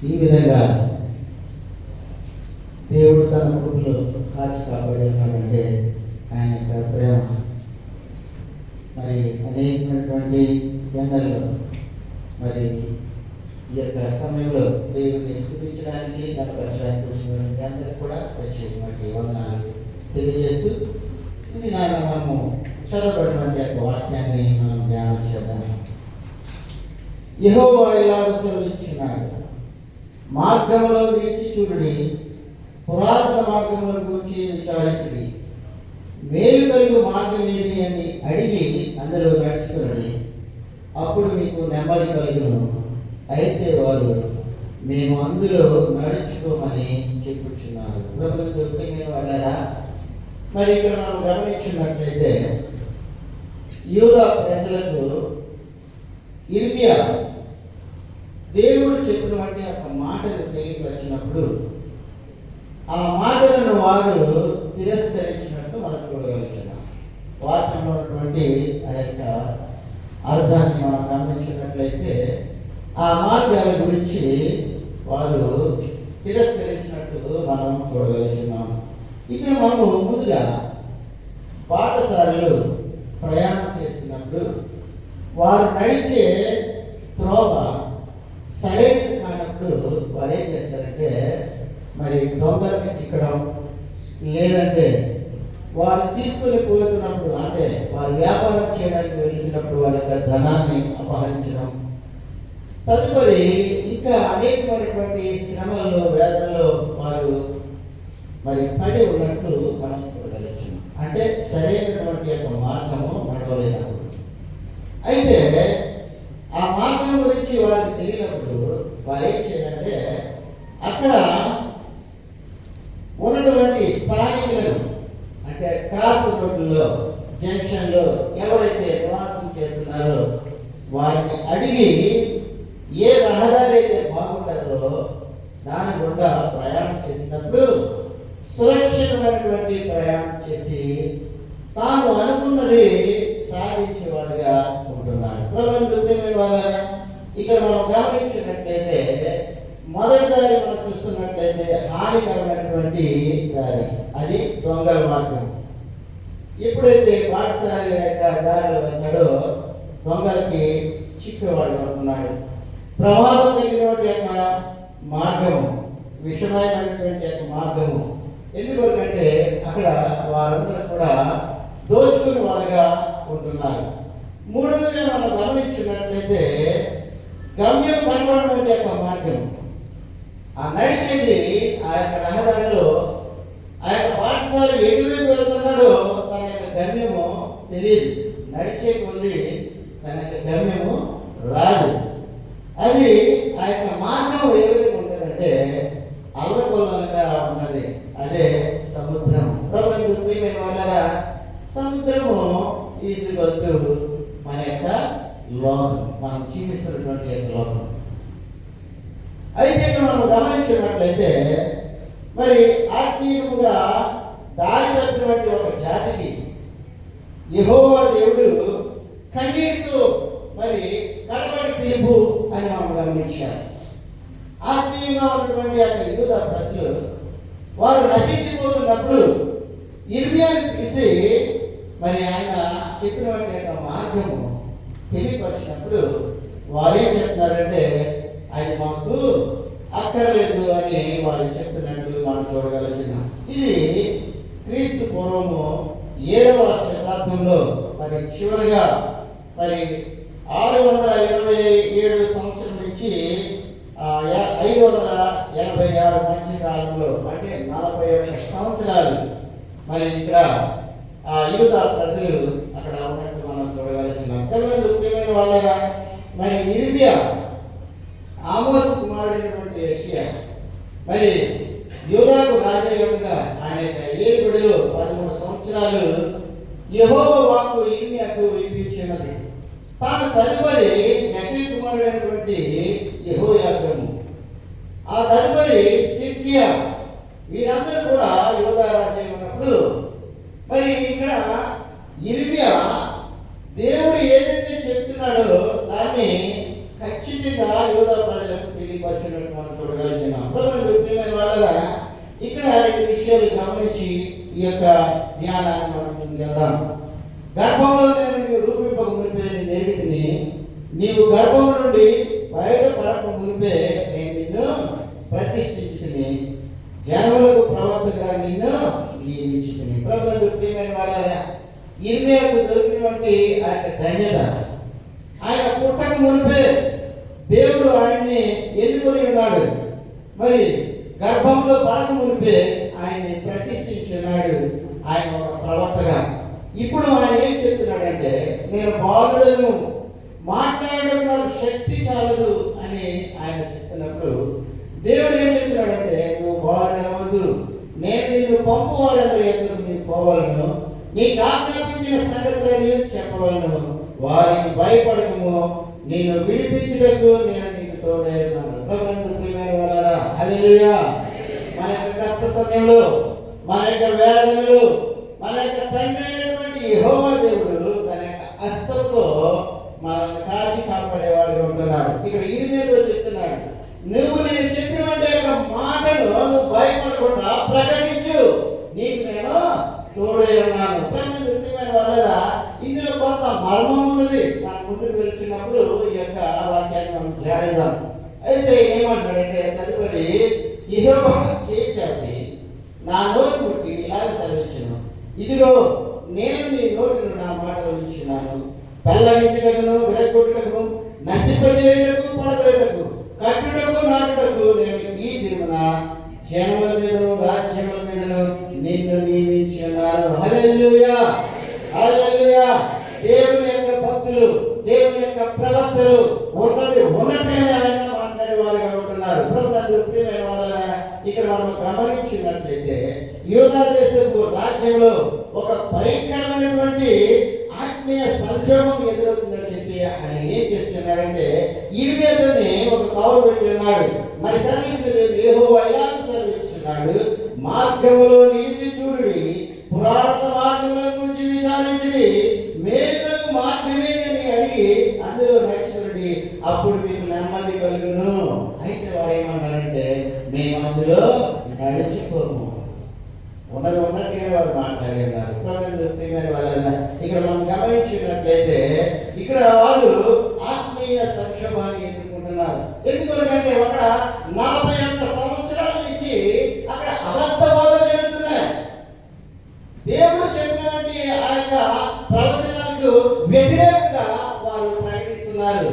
ఈ విధంగా దేవుడు తన కృపలో కాచి కాపాడి ఉన్నాడంటే ఆయన యొక్క ప్రేమ. మరి అనేకమైనటువంటి ఎండల్లో మరి ఈ యొక్క సమయంలో దేవుడిని స్తుతించడానికి కనపరచడానికి వచ్చినటువంటి అందరికీ కూడా ప్రత్యేకమైన వందనాలు తెలియజేస్తూ ఇది మనము చదవబడినటువంటి యొక్క వాక్యాన్ని మనం ధ్యానం చేద్దాం. యెహోవా ఇలాగ సెలవిస్తున్నాడు, మార్గంలో విడిచి చూడుడి, పురాతన మార్గముల గురించి విచారించుడి, మేలు కలుగు మార్గం ఏది అని అడిగి అందులో నడుచుకున్నది, అప్పుడు మీకు నెమ్మది కలుగును. అయితే వారు మేము అందులో నడుచుకోమని చెప్పుచున్నారు. ప్రభుత్వ మీరు వాళ్ళరా. మరి ఇక్కడ మనం గమనించినట్లయితే యూదా ప్రజలకు ఇర్మియా దేవుడు చెప్పినటువంటి ఒక మాటను తెలియపరిచినప్పుడు ఆ మాటలను వారు తిరస్కరించినట్టు మనం చూడగలుగుతున్నాం. వాక్యంలో ఉన్నటువంటి ఆ యొక్క అర్థాన్ని మనం గమనించినట్లయితే ఆ మార్గాల గురించి వారు తిరస్కరించినట్టు మనం చూడగలుగుతున్నాం. ఇక్కడ మనము ముందుగా పాఠశాలలు ప్రయాణం చేస్తున్నప్పుడు వారు నడిచే త్రోవ సరైనది కానప్పుడు వారు ఏం చేస్తారంటే మరి దొంగలకి చిక్కడం, లేదంటే వారు తీసుకొని పోతున్నప్పుడు అంటే వారు వ్యాపారం చేయడానికి వెళ్ళినప్పుడు వాళ్ళ యొక్క ధనాన్ని అపహరించడం, తదుపరి ఇంకా అనేకమైనటువంటి శ్రమల్లో వేదనలో వారు మరి పడి ఉన్నట్టు మనం చూడగలచ్చు. అంటే సరైనటువంటి యొక్క మార్గము నడవలేనప్పుడు. అయితే ఆ మార్గం గురించి వారికి తెలియనప్పుడు వారు ఏం చేయాలంటే అక్కడ ఉన్నటువంటి స్థానికులను అంటే క్రాస్ రోడ్లలో జంక్షన్లో ఎవరైతే నివాసం చేస్తున్నారో వారిని అడిగి ఏ రహదారి అయితే బాగుంటుందో దాని గుండా ప్రయాణం చేసినప్పుడు సురక్షితమైనటువంటి ప్రయాణం చేసి తాను అనుకున్నది సాధించేవాడుగా ఉంటున్నాడు. ప్రభుత్వ వాళ్ళ ఇక్కడ మనం గమనించినట్లయితే మొదటి దారి మనం చూస్తున్నట్లయితే హానికరమైనటువంటి దారి, అది దొంగల మార్గం. ఎప్పుడైతే పాఠశాల యొక్క దారిలో ఉన్నాడో దొంగలకి చిక్కువాడు ఉంటున్నాడు. ప్రమాదం కలిగినటువంటి యొక్క మార్గము, విషమైనటువంటి యొక్క మార్గము. ఎందుకంటే అక్కడ వారందరూ కూడా దోచుకుని వారుగా ఉంటున్నారు. మూడవదిగా మనం గమనించినట్లయితే గమ్యం కనబడినటువంటి యొక్క మార్గం, ఆ నడిచేది ఆ యొక్క రహదారిలో ఆ యొక్క పాఠశాల ఎటువైపు వెళ్తున్నాడో తన యొక్క గమ్యము తెలియదు. నడిచే కొద్ది తన యొక్క గమ్యము రాదు. అది ఆ యొక్క మార్గం ఏ విధంగా ఉంటుందంటే అల్లకొల్లంగా ఉన్నది. అదే సముద్రం. ప్రభుత్వ ప్రియమైన వాళ్ళ సముద్రము ఈసుకొచ్చు మన యొక్క లోకం, మనం జీవిస్తున్నటువంటి యొక్క లోకం. అయితే మనం గమనించినట్లయితే మరి ఆత్మీయముగా దారి తప్పినటువంటి ఒక జాతికి యెహోవా దేవుడు కన్నీటితో మరి కడపడి పిలుపు అని మనం గమనించాలి. ఆత్మీయంగా ఉన్నటువంటి యొక్క యూదా ప్రజలు వారు నశించిపోతున్నప్పుడు ఇర్మియాని పిలిచి మరి ఆయన చెప్పినటువంటి యొక్క మార్గము తెలియపరిచినప్పుడు వారేం చెప్తున్నారంటే అది మాకు అక్కర్లేదు అని వారు చెప్తున్నట్టు మనం చూడగలుగుతున్నాం. ఇది క్రీస్తు పూర్వము 7వ శతాబ్దంలో మరి చివరిగా మరి 627 సంవత్సరం నుంచి 586 మధ్య కాలంలో అంటే 41 సంవత్సరాలు మరి ఇక్కడ యూదా ప్రజలు అక్కడ ఉన్నట్టు మనం చూడగలుగుతున్నాం. ముఖ్యమైన వాళ్ళరా మరి ఇర్మియా ఆమోస్ కుమారుడైనటువంటి యెషయా మరి యూదాకు రాజయ్యగా ఆయన యొక్క ఏలుబడిలో 13 సంవత్సరాలు యెహోవా వాక్కు ఇర్మియాకు వినిపించినది. తాను తదుపరి యెషయా కుమారుడైనటువంటి యెహోయాకీము, ఆ తదుపరి సిద్కియా, వీరందరూ కూడా యూదా రాజయ్య ఉన్నప్పుడు మరి ఇక్కడ ఇర్మియా దేవుడు ఏదైతే చెప్తున్నాడో దాన్ని ఖచ్చితంగా యూదా ప్రజలకు తెలియపరిచాడు. తెలియపరిచినట్టు మనం చూడగలిగినాం. ప్రియమైన వాళ్ళరా, ఇక్కడ రెండు విషయాలు గమనించి ఈ యొక్క ధ్యానాన్ని మనం ముందుకెళ్దాం. గర్భంలో నేను నీవు రూపింపక మునిపే నేను ఎరిగితిని, నీవు గర్భం నుండి బయట పడక మునిపే నేను నిన్ను ప్రతిష్ఠించుకుని, జనములకు ప్రవర్తగా నిన్ను నియమించుకుని. ప్రభువునందు ప్రియమైన వాళ్ళరా, ఇర్మీయాకు దొరికినటువంటి ఆ యొక్క ధన్యత, ఆయన పుట్టక మునిపే దేవుడు ఆయన్ని ఎన్నుకొని ఉన్నాడు. మరి గర్భంలో పడక మునిపే ఆయన్ని ప్రతిష్ఠించున్నాడు ఆయన ఒక ప్రవక్తగా. ఇప్పుడు ఆయన ఏం చెప్తున్నాడంటే, నేను బాలుడను, మాట్లాడడం నాకు శక్తి చాలదు అని ఆయన చెప్తున్నప్పుడు దేవుడు ఏం చెప్తున్నాడంటే, నువ్వు బాలుడనవద్దు, నేను నిన్ను పంపు వాళ్ళందరి ఎదురు నీకు పోవాలను, నీకు ఆజ్ఞాపించిన సంగతులని చెప్పవలను, వారికి భయపడకము, నిన్ను విడిపించుటకు నేను నీకు తోడై ఉన్నాను. ప్రభువునందు ప్రియమైన వాళ్ళారా, హల్లెలూయా. మన యొక్క కష్ట సమయంలో, మన యొక్క వేదనలు, మన యొక్క తండ్రి అయినటువంటి యెహోవా దేవుడు తన యొక్క హస్తంతో మనల్ని కాచి కాపాడేవాడుగా ఉంటున్నాడు. ఇక్కడ ఇర్మీయాతో చెప్తున్నాడు, నువ్వు నేను చెప్పినటువంటి యొక్క మాటను నువ్వు భయపడకుండా ప్రకటించు, నీకు నేను తోడై ఉన్నాను. ప్రియమైన వాళ్ళరా, ఇందులో కొంత మర్మం ఉన్నది. మనం ముందుకు వెళ్తున్నప్పుడు ఈ యొక్క వాక్యాన్ని మనం ధ్యానిద్దాం. అయితే ఏమంటాడంటే తదుపరి, యెహోవా చేయి చాపి నా నోరు ముట్టి ఇలాగ సెలవిచ్చును, ఇదిగో నేను నీ నోటిని నా మాటలు ఉంచున్నాను, పెళ్ళగించుటకును, విరగొట్టుటకు, నశింపచేయుటకు, పడదొయ్యుటకు, కట్టుటకు, నాటుటకు నేను ఈ దినమున జనముల మీదను రాజ్యముల మీదను నిన్ను నియమించి ఉన్నాను. హల్లెలూయా, హల్లెలూయా. దేవుని యొక్క భక్తులు, దేవుని యొక్క ప్రవక్తలు ఉన్నది ఉన్నట్టుగానే ఆయన మాట్లాడే వారుగా ఉంటున్నారు. ప్రభువునందు ప్రియమైన వాళ్ళరా, ఇక్కడ మనం గమనించినట్లయితే యూదా దేశపు రాజ్యంలో ఒక భయంకరమైనటువంటి ఆత్మీయ సంక్షోభం ఎదురవుతుందని చెప్పి ఆయన ఏం చేస్తున్నాడంటే, ఇర్మీయాతోనే ఒక కౌలు పెట్టి ఉన్నాడు. మరి సెలవిచ్చినది యెహోవా ఇలాగ సెలవిస్తున్నాడు, మార్గములో నిలిచి చూడుడి, పురాతన మార్గముల గురించి విచారించుడి, మేలుకలు మార్గమేనని అడిగి అందులో నడుచుకోండి, అప్పుడు మీకు నెమ్మది కలుగును. అయితే వారు ఏమన్నారంటే, మేము అందులో నడుచుకోము. ఉన్నది ఉన్నట్టుగా వారు మాట్లాడి ఉన్నారు. ఇక్కడ మనం గమనించినట్లయితే ఇక్కడ వాళ్ళు ఆత్మీయ సంక్షోభాన్ని ఎదుర్కొంటున్నారు. ఎందుకంటే అక్కడ 41 సంవత్సరాల నుంచి అక్కడ అబద్ధ బోధలు జరుగుతున్నాయి. దేవుడు చెప్పినటువంటి ఆ యొక్క ప్రవచనాలకు వ్యతిరేకంగా వారు ప్రకటిస్తున్నారు.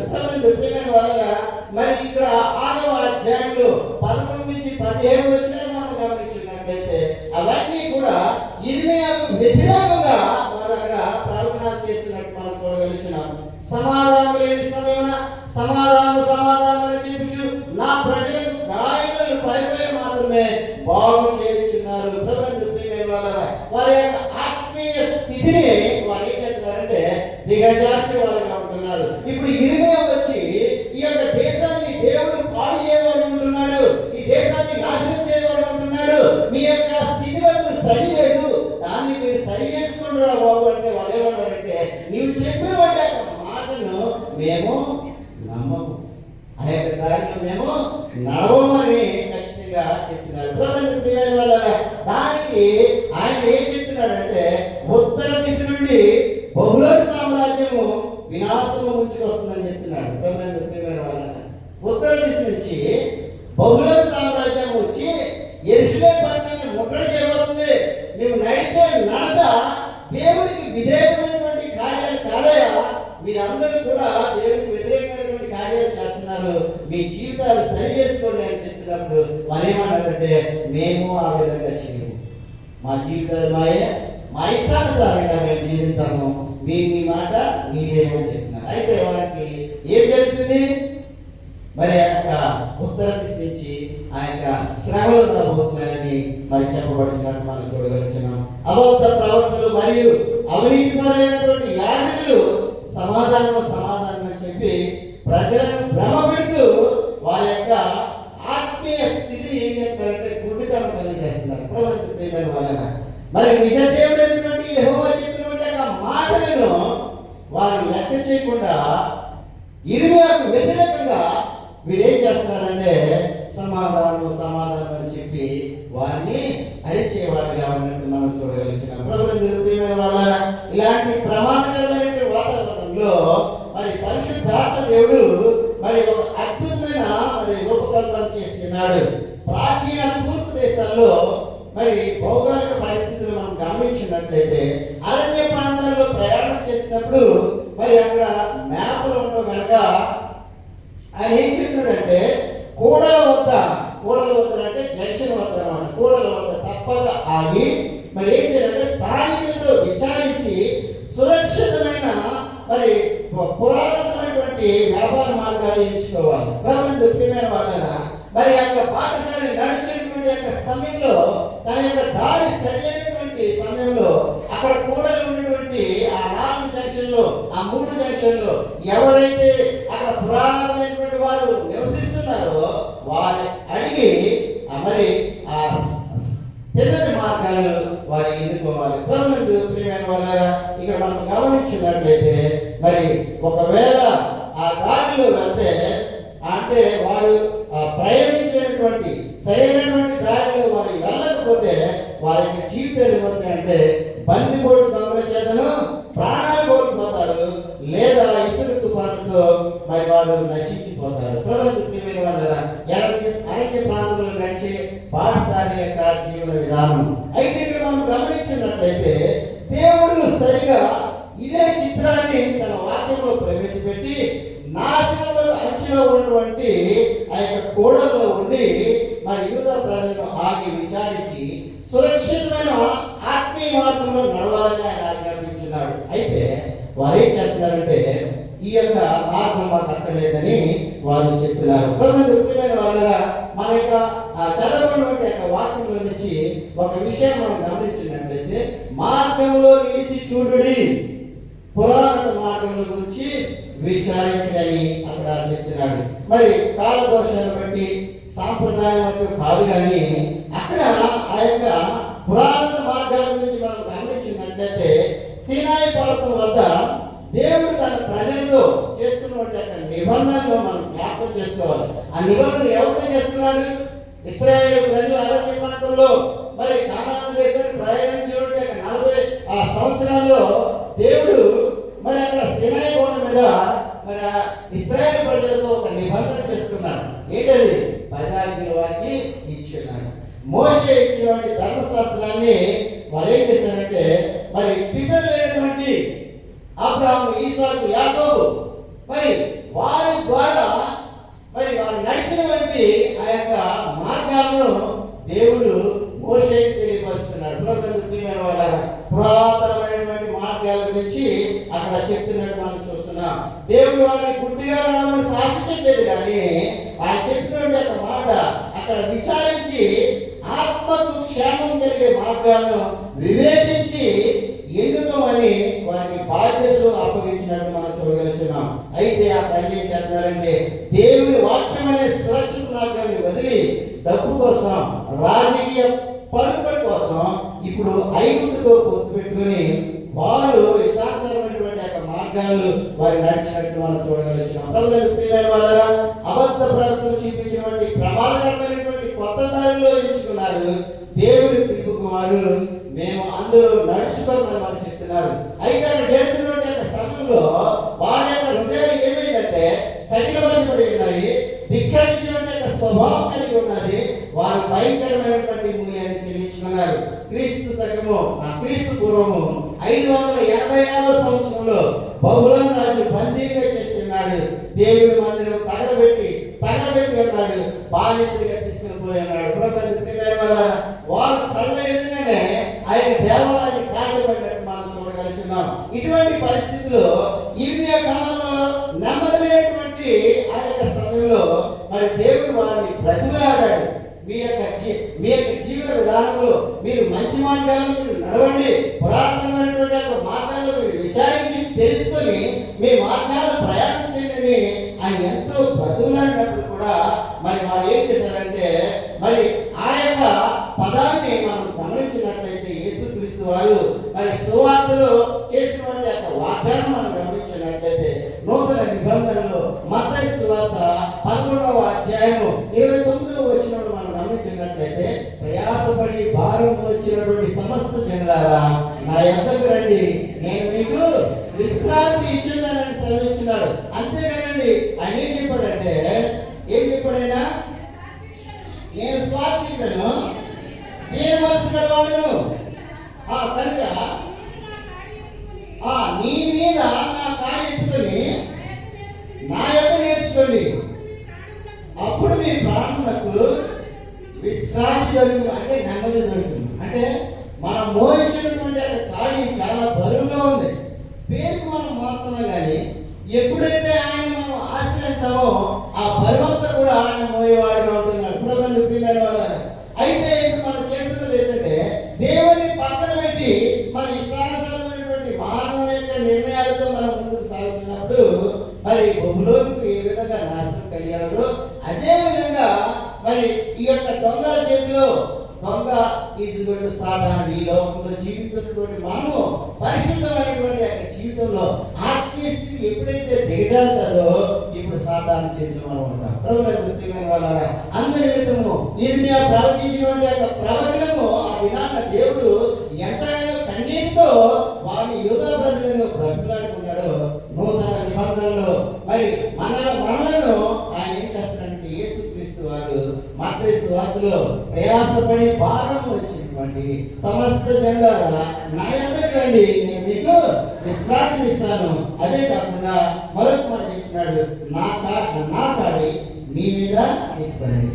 మరి ఇక్కడ 6వ అధ్యాయంలో 11 నుంచి 17 వచనాలు మనం గమనించినట్లయితే అవన్నీ కూడా ఇర్మీయాకు వ్యతిరేకంగా వారు అక్కడ ప్రవచనాలు చేస్తున్నట్టు మనం చూడగలుగుతున్నాం. సమాధానం లేని సమయమున సమాధానం అని చెప్పుచు నా ప్రజలకు గాయములను పైపై మాత్రమే బాగు చేయుచున్నారు. ప్రభువునందు ప్రియమైన వాళ్ళారా, వారి యొక్క ఆత్మీయ స్థితిని వారు ఏం చెప్తున్నారంటే దిగజార్చి వారుగా ఉంటున్నారు. ఇప్పుడు ఇర్మీయా వచ్చి ఈ యొక్క దేశాన్ని దేవుడు పాడు చేయవాలనుకుంటున్నాడు, ఈ దేశాన్ని నాశనం చేయవాలనుకుంటున్నాడు, మీ యొక్క స్థితిగతులు సరి లేదు, దాన్ని మీరు సరి చేసుకోండి రా బాబు అంటే వాళ్ళు ఏమన్నారంటే, నీవు చెప్పిన వాటి యొక్క మాటను మేము నమ్మము, ఆ యొక్క దారిలో మేము నడవమని ఖచ్చితంగా చెప్తున్నారు. ప్రభువునందు ప్రియమైన వాళ్ళారా, దానికి ఆయన ఏం చెప్తున్నాడంటే, ఉత్తర దిశ నుండి బబులోను సామ్రాజ్యము వినాశము ముంచుకొస్తుందని చెప్తున్నాడు. ప్రభువునందు ప్రియమైన వాళ్ళారా, ఉత్తర దిశ నుంచి బబులోను సామ్రాజ్యం వచ్చి యెరూషలేము పట్టణాన్ని ముట్టడి చేయబోతుంది. నువ్వు నడిచే నడత దేవునికి విధేయమైనటువంటి కార్యాలు కాదయా, మీరందరూ కూడా దేవునికి వ్యతిరేకమైనటువంటి కార్యాలు చేస్తున్నారు, మీ జీవితాలు సరి చేసుకోండి అని చెప్పినప్పుడు వారు ఏమన్నారంటే, మేము ఆ విధంగా చేయము, మా జీవితాలు మా ఇష్టానుసారంగా మేము జీవితాము, మీ మాట మీరేమో చెప్తున్నారు. అయితే వారికి ఏం జరుగుతుంది, మరి ఆ యొక్క ఉత్తర దిశ నుంచి ఆ యొక్క శ్రమలు రాబోతున్నాయని మరి చెప్పబడుతున్నట్టు మనం చూడగలుగుతున్నాం. అబద్ధ ప్రవక్తలు మరియు అవినీతిపరులైనటువంటి యాజకులు సమాధానం అని చెప్పి ప్రజలను భ్రమ పెడుతూ వారి యొక్క ఆత్మీయ స్థితిని ఏం చెప్తారంటే గుడ్డితనం కలిగజేస్తున్నారు. ప్రభువునందు ప్రియమైన వాళ్ళ, మరి నిజ దేవుడైనటువంటి యెహోవా చెప్పినటువంటి యొక్క మాటలను వారు లెక్క చేయకుండా ఇర్మీయాకు వ్యతిరేకంగా వీరేం చేస్తున్నారంటే సమాధానం సమాధానం అని చెప్పి వారిని అరిచేవారుగా ఉన్నట్టు మనం చూడగలుగుతున్నాం. ప్రభుత్వం ప్రియమైన వాళ్ళ ఇలాంటి ప్రమాదకరమైన వాతావరణంలో మరి పరిశుద్ధాత్మ దేవుడు మరి ఒక అద్భుతమైన మరి రూపకల్పన చేస్తున్నాడు. ప్రాచీన తూర్పు దేశాల్లో మరి భౌగోళిక పరిస్థితులు మనం గమనించినట్లయితే అరణ్య ప్రాంతాల్లో ప్రయాణం చేసినప్పుడు మరి అక్కడ మ్యాప్లు ఉండవు కనుక ఆయన ఏం చెప్పాడంటే కూడల వద్ద అంటే జంక్షన్ వద్ద అన్నమాట, కూడల వద్ద తప్పక ఆగి మరి ఏం చేయాలంటే స్థానికులతో విచారించి సురక్షితమైన మరి పురాతనమైనటువంటి వ్యాపార మార్గాలు ఎంచుకోవాలి. ప్రభుత్వ ప్రియమైన వాళ్ళ మరి యొక్క పాఠశాలని నడిచేటువంటి యొక్క సమయంలో తన యొక్క దారి సరైనటువంటి సమయంలో అక్కడ కూడా ఉన్నటువంటి ఆ 4 జంక్షన్లో ఆ 3 జంక్షన్లో ఎవరైతే అక్కడ పురాతనమైనటువంటి వారు నివసిస్తున్నారో వారిని అడిగి మరి ఆ తెల్లటి మార్గాలు వారు ఎన్నుకోవాలి. ప్రభుత్వ ప్రియమైన వాళ్ళ ఇక్కడ మనం గమనించినట్లయితే మరి ఒకవేళ ఆ దారిలో వెళ్తే అంటే వారు ప్రయాణించినటువంటి సరైనటువంటి దారిలో వారు వెళ్ళకపోతే వారి యొక్క జీవితాలు ఏమవుతాయంటే బందిపోటు దొంగల చేతను ప్రాణాలు కోల్పోతారు, లేదా ఇసుక తుఫానుతో మరి వారు నశించిపోతారు. ప్రభుత్వ అరణ్య ప్రాంతంలో నడిచే పాఠశాల యొక్క జీవన విధానం. అయితే ఇక్కడ మనం గమనించినట్లయితే దేవుడు సరిగా ఇదే చిత్రాన్ని తన వాక్యంలో ప్రవేశపెట్టి నాశనంలో అంచులో ఉన్నటువంటి ఆ యొక్క కోడల్లో ఉండి మరి యూదా ప్రజలను ఆగి విచారించి సురక్షితమైన ఆత్మీయ మార్గంలో నడవాలని ఆయన ఆజ్ఞాపించున్నాడు. అయితే వారు ఏం చేస్తున్నారంటే ఈ యొక్క మార్గం మాకు అక్కర్లేదని వారు చెప్తున్నారు. ముఖ్యమైన వాళ్ళ మన యొక్క చదవబడినటువంటి యొక్క వాక్యంలో నుంచి ఒక విషయం మనం గమనించినట్లయితే మార్గంలో నిలిచి చూడుడి, పురాతన మార్గంలో గురించి విచారించడని అక్కడ చెప్తున్నాడు. మరి కాలదోషాన్ని బట్టి సాంప్రదాయం అంటే కాదు, కానీ అక్కడ ఆ యొక్క పురాతన మార్గాల గురించి మనం గమనించినట్లయితే సీనాయి పర్వతం వద్ద దేవుడు తన ప్రజలతో చేస్తున్నటువంటి యొక్క నిబంధనలు మనం జ్ఞాపకం చేసుకోవాలి. ఆ నిబంధన ఎవరితో చేస్తున్నాడు? ఇశ్రాయేలు ప్రజలు అరణ్య ప్రాంతంలో మరి కానాను దేశానికి ప్రయాణించినటువంటి 40 సంవత్సరాల్లో దేవుడు మరి అక్కడ సీనాయి కొండ మీద మరి ఇశ్రాయేలు ప్రజలతో ఒక నిబంధన చేసుకున్నాడు. ఏంటది? 10 ఆజ్ఞలు వారికి ఇచ్చున్నాడు. మోషే ఇచ్చినటువంటి ధర్మశాస్త్రాన్ని వారు ఏం చేశారంటే మరి పితరులు లేనటువంటి అబ్రహాము, ఇసాకు, యాకోబు మరి వారి ద్వారా మరి వారు నడిచినటువంటి ఆ యొక్క మార్గాలను దేవుడు మోషేకి తెలియపరుస్తున్నాడు. పురాతనమైనటువంటి మార్గాల గురించి అక్కడ చెప్తున్నట్టు మనం చూస్తున్నాం. దేవుడు వారిని గుడ్డిగా నడవని శాసించట్లేదు, కానీ ఆయన చెప్పినటువంటి ఒక మాట అక్కడ విచారించి ఆత్మకు క్షేమం కలిగే మార్గాలను వివేచించి ఎన్నుకోమని వారికి బాధ్యతలు అప్పగించినట్టు మనం చూడగలుగుతున్నాం. అయితే ఆ ప్రజలు ఏం చేస్తున్నారంటే దేవుని వాక్యం అనే సురక్షిత మార్గాన్ని వదిలి డబ్బు కోసం, రాజకీయ పలుకుబడి కోసం ఇప్పుడు ఐగుప్తుతో పొత్తు పెట్టుకుని వారు ఇష్టానుసారమైనటువంటి యొక్క మార్గాలు వారు నడిచినట్టు మనం చూడగలుగుతున్నాం. ప్రియమైన వాళ్ళ అబద్ధ ప్రవర్తన చూపించినటువంటి ప్రమాదకరమైనటువంటి కొత్త దారిలో ఎంచుకున్నారు. దేవుని పిలుపుకు వారు మేము అందరూ నడుచుకోమని వారు చెప్తున్నారు. అయితే అక్కడ జరుగుతున్నటువంటి యొక్క సమయంలో వారి యొక్క హృదయాలు ఏమైందంటే కఠినపరచబడి ఉన్నాయి, ధిక్కరించినటువంటి యొక్క స్వభావం కలిగి ఉన్నది. వారు భయంకరమైనటువంటి మూల్యాన్ని చెల్లించుకున్నారు. క్రీస్తు పూర్వము 586వ సంవత్సరంలో బబులోను రాజు బందీగా చేస్తున్నాడు. దేవుని మందిరం తగలబెట్టి ఉన్నాడు, బానిసలుగా తీసుకుని పోయి ఉన్నాడు. వారు కళ్ళ ఎదురుగానే ఆ యొక్క దేవాలయాన్ని కాల్చబడినట్టు మనం చూడగలుగుతున్నాం. ఇటువంటి పరిస్థితుల్లో ఇర్మియా కాలంలో నెమ్మదిలేనటువంటి ఆ యొక్క సమయంలో మరి దేవుడు వారిని బ్రతిమలాడాడు. మీ యొక్క జీవన విధానంలో మీరు మంచి మార్గాల్లో మీరు నడవండి, పురాతనమైనటువంటి యొక్క మార్గాల్లో మీరు విచారించి తెలుసుకొని మీ మార్గాల్లో ప్రయాణం చేయండి ఆయన ఎంతో బ్రతిమలాడినప్పుడు కూడా మరి వారు ఏం చేశారంటే మరి ఆ యొక్క పదాన్ని మనం గమనించినట్లయితే యేసుక్రీస్తు వారు మరి సువార్తలో చేసినటువంటి యొక్క వాగ్దానం మనం గమనించినట్లయితే నూతన నిబంధనలో మత్తయి సువార్త 11వ అధ్యాయము 29వ వచనంలో విశ్రాంతి ఇచ్చేదని ఆయన సెలవిచ్చినాడు. అంతేకాదండి, ఆయన ఏం చెప్పాడంటే, ఏం చెప్పాడైనా, నేను స్వార్థికుడను, నేను మనసు గలవాడును కనుక నీ మీద నా కాడి ఎత్తుకొని నా యొక్క నేర్చుకోండి, అప్పుడు మీ ప్రాణములకు విశ్రాంతి దొరుకుతుంది. అంటే నెమ్మది దొరుకుతుంది. అంటే మనం మోయించినటువంటి కాడి చాలా బరువుగా ఉంది, పేరుకు మనం మోస్తున్నాం, కానీ ఎప్పుడైతే ఆయన మనం ఆశ్రయిస్తామో ఆ బరువంతా కూడా ఆయన మోయేవాడిగా ఉంటున్నాడు. ఇప్పుడు ప్రియమైన వాళ్ళ, అయితే ఇప్పుడు మనం చేస్తున్నది ఏంటంటే, దేవుడిని పక్కన పెట్టి మన ఇష్టానుసారమైనటువంటి మానవుని యొక్క నిర్ణయాలతో మనం ముందుకు సాగుతున్నప్పుడు మరి బొమ్మలోకి ఏ విధంగా నాశనం కలిగారో అదే విధంగా మరి ఈ యొక్క దొంగల చేతిలో దొంగ ఈజీగా సాధారణ ఈ లోకంలో జీవితున్నటువంటి మనము పరిశుద్ధమైనటువంటి యొక్క జీవితంలో ఆత్మీయ స్థితి ఎప్పుడైతే దిగజారుతుందో ఇప్పుడు సాధారణ చేతిలో మనం ఉంటాం. ప్రభుత్వమైన వాళ్ళ అందరి నిమిత్తము ఇది ప్రవచించినటువంటి యొక్క ప్రవచనము ఆ దినాన్న దేవుడు ఎంతగానో కన్నీటితో వారిని యూదా ప్రజలను బ్రతులాడుకున్నాడో నూతన నిబంధనలో మరి మనలను ఆయన ఏం చేస్తున్నాడంటే, యేసుక్రీస్తు వారు మత్తయి సువార్తలో ప్రయాసపడి భారం వచ్చినటువంటి సమస్త జనులారా నా యొద్దకు రండి, నేను మీకు విశ్రాంతిని ఇస్తాను. అదే కాకుండా మరొక మాట చెప్తున్నాడు, నా కాడి మీ మీద ఎత్తుకోండి.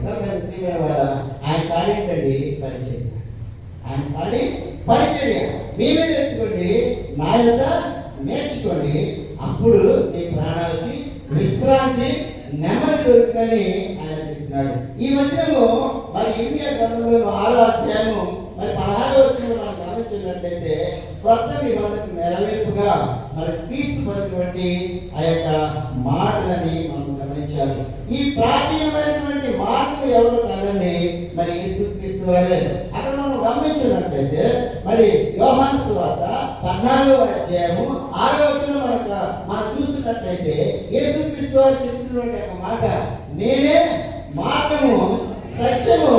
ఆయన కాడి ఏంటండి? పరిచర్య. ఆయన కాడి పరిచర్య మీ మీద ఎత్తుకోండి, నా యొద్ద నేర్చుకోండి, అప్పుడు మీ ప్రాణాలకి విశ్రాంతి నెమ్మది దొరుకుతుందని ఆయన చెప్తున్నాడు. ఈ వచనము మరి ఇర్మియా గ్రంథంలో 6వ అధ్యాయము మరి 16వ వచనంలో మనం గమనించినట్లయితే కొత్త నిబంధనకు నెరవేర్పుగా మరి క్రీస్తు పలికినటువంటి ఆ యొక్క మాటలని మనం గమనించాలి. ఈ ప్రాచీనమైనటువంటి మార్గం ఎవరు కాదండి, మరి యేసుక్రీస్తు వారే. అక్కడ మనం గమనించినట్లయితే మరి యోహాను సువార్త 14వ అధ్యాయము 6వ వచనం మనం చూస్తున్నట్లయితే యేసుక్రీస్తు వారు చెప్తున్నటువంటి ఒక మాట, నేనే మార్గము సత్యము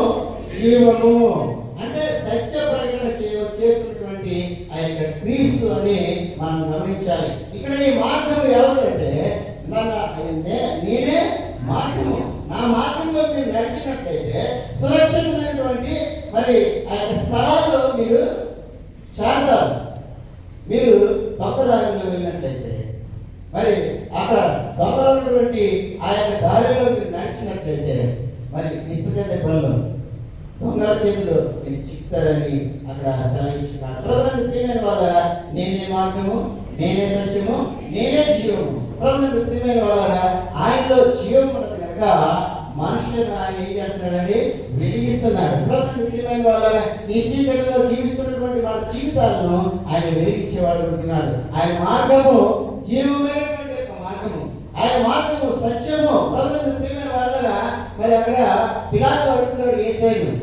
జీవము. అంటే సత్య ప్రకటన చేస్తున్నటువంటి ఆ యొక్క క్రీస్తు అని మనం గమనించాలి. ఇక్కడ ఈ మార్గము ఎవరంటే, నేనే మార్గము. నా మార్గంలో మీరు నడిచినట్లయితే సురక్షితమైనటువంటి మరి ఆ యొక్క స్థలాల్లో మీరు చేరతారు. మీరు దొంగదారిలో వెళ్ళినట్లయితే మరి అక్కడ దొంగలైనటువంటి ఆ యొక్క దారిలో మీరు నడిచినట్లయితే మరి ఇసుక దెబ్బల్లో దొంగల చేతులు మీరు చిక్తారని అక్కడ సెలవిస్తున్నాడు. ప్రియమైన వాళ్ళరా, నేనే మార్గము, నేనే సత్యము, నేనే జీవము. ప్రియమైన వాళ్ళరా, ఆయనలో జీవం ఉన్నది కనుక మనుషులను ఆయన ఏం చేస్తున్నాడండి? వెలిగిస్తున్నాడు. ప్రియమైన వాళ్ళరా, ఈ చీకటిలో జీవిస్తున్నటువంటి మన జీవితాలను ఆయన వెలిగించేవాడు ఉంటున్నాడు. ఆయన మార్గము జీవమైనటువంటి యొక్క మార్గము, ఆయన మార్గము సత్యము. ప్రియమైన వాళ్ళరా, మరి అక్కడ పిలాతు అడుగుతున్నాడు యేసయ్యను,